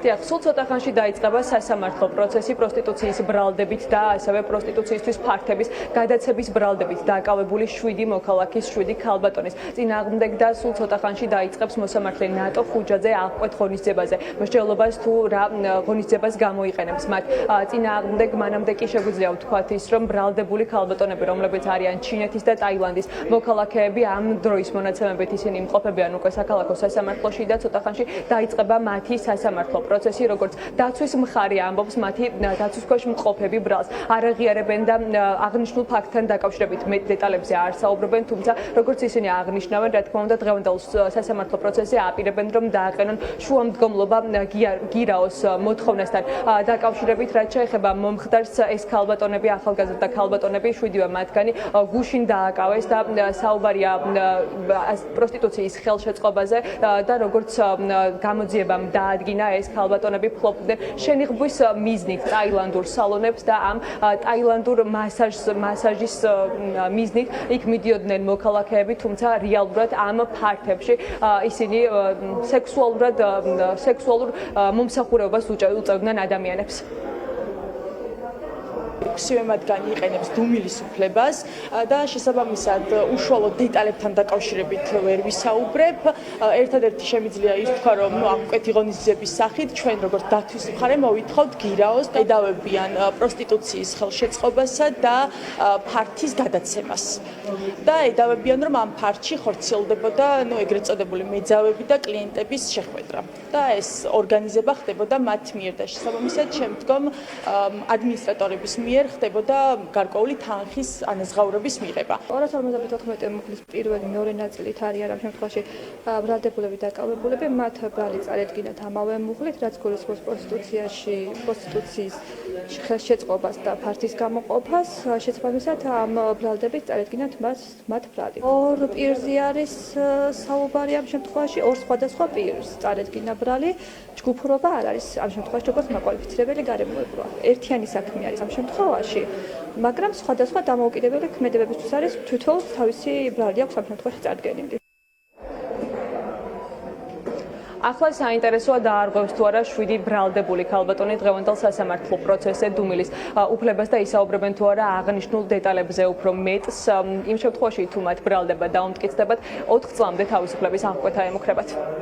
დიახ, სულ ცოტა ხანში დაიწყება სასამართლო პროცესი პროსტიტუციის ბრალდებით და ასევე პროსტიტუციისთვის ფაქტების გადაცემის ბრალდებით დაკავებული 7 მოქალაქის 7 ქალბატონის წინააღმდეგ და სულ ცოტა ხანში დაიწყებს მოსამართლე ნატო ხუჯაძე აღკვეთ ღონისძიებაზე. მსჯელობას თუ რა ღონისძიებას გამოიყენებს მათ წინააღმდეგ მანამდე კი შეგვიძლია ვთქვათ ის რომ ბრალდებული ქალბატონები რომლებიც არიან ჩინეთის და ტაილანდის მოქალაქეები ამ დროის მონაცემებით ისინი იმყოფებიან უკვე საქალაქო სასამართლოში და ცოტა ხანში დაიწყება მათი სასამართლო პროცესი, როგორც დაცვის მხარე ამბობს, მათი დაცვის ქვეშ მყოფები ბრალს არ აღიარებენ და აღნიშნულ ფაქტთან დაკავშირებით მეტ დეტალებზე არ საუბრობენ, თუმცა როგორც ისინი აღნიშნავენ, რა თქმა უნდა, დღევანდელ სასამართლო პროცესზე აპირებენ, რომ დააყენონ შუამდგომლობა გირაოს მოთხოვნასთან დაკავშირებით, რაც შეეხება მომხდარს ეს ქალბატონები, ახალგაზრდა ქალბატონები, 7-ვე მათგანი გუშინ დააკავეს და საუბარია პროსტიტუციის ხელშეწყობაზე და როგორც გამოძიებამ დაადგინა ეს ქალბატონები ფლობდნენ შენიღბვის მიზნით ტაილანდურ სალონებს და ამ ტაილანდურ მასაჟის მიზნით იქ მიდიოდნენ მოქალაქეები, თუმცა რეალურად ამ ფაქტებში ისინი სექსუალურ მომსახურებას უწევდნენ ადამიანებს. 6-ვე მათგანი იყენებს დუმილის უფლებას და შესაბამისად უშუალო დეტალებთან დაკავშირებით ვერ ვისაუბრებ. ერთადერთი შემიძლია ის თქვა, რომ აღკვეთი ღონისძიების სახით ჩვენ როგორც დაცვის მხარე მოვითხოვთ გირაოს დედავებიან პროსტიტუციის ხელშეწყობასა და ფართის გადაცემას. და ედავებიან, რომ ამ ფართში ხორციელდებოდა ეგრეთ წოდებული მეძავები და კლიენტების შეხვედრა. და ეს ორგანიზება ხდებოდა მათ მიერ და შესაბამისად შემდგომ ადმინისტრატორების მიერ ხდებოდა გარკვეული თანხის ანაზღაურების მიღება. 254 მუხლის პირველი მეორე ნაწილით არიან ამ შემთხვევაში ბრალდებულები დაკავებულები, მათ ბრალი წარედგინათ ამავე მუხლით, რაც გულისხმობს პროსტიტუციის ხელშეწყობას და ფართის გამოყოფას, შესაბამისად ამ ბრალდებით წარედგინათ მათ ბრალი. ორ პირზე არის საუბარი ამ შემთხვევაში, ორ სხვადასხვა პირს წარედგინა ბრალი, ჯგუფურობა არ არის ამ შემთხვევაში როგორც მაკვალიფიცირებელი გარემოებაა. ერთიანი საქმე არის ამ შემთხვევაში, მაგრამ სხვადასხვა დამოუკიდებელი ქმედებებისთვის არის თვითონ თავისი ბრალი აქვს ამ შემთხვევაში წარდგენილი. ახლა საინტერესოა დაარღვევს თუ არა 7 ბრალდებული ქალბატონი დღევანდელ სასამართლო პროცესზე დუმილის უფლებას და ისაუბრებენ თუ არა აღნიშნულ დეტალებზე უფრო მეტს იმ შემთხვევაში თუ მათ ბრალდება დაუმტკიცდებათ 4 წლამდე თავისუფლების აღკვეთა ემუქრებათ.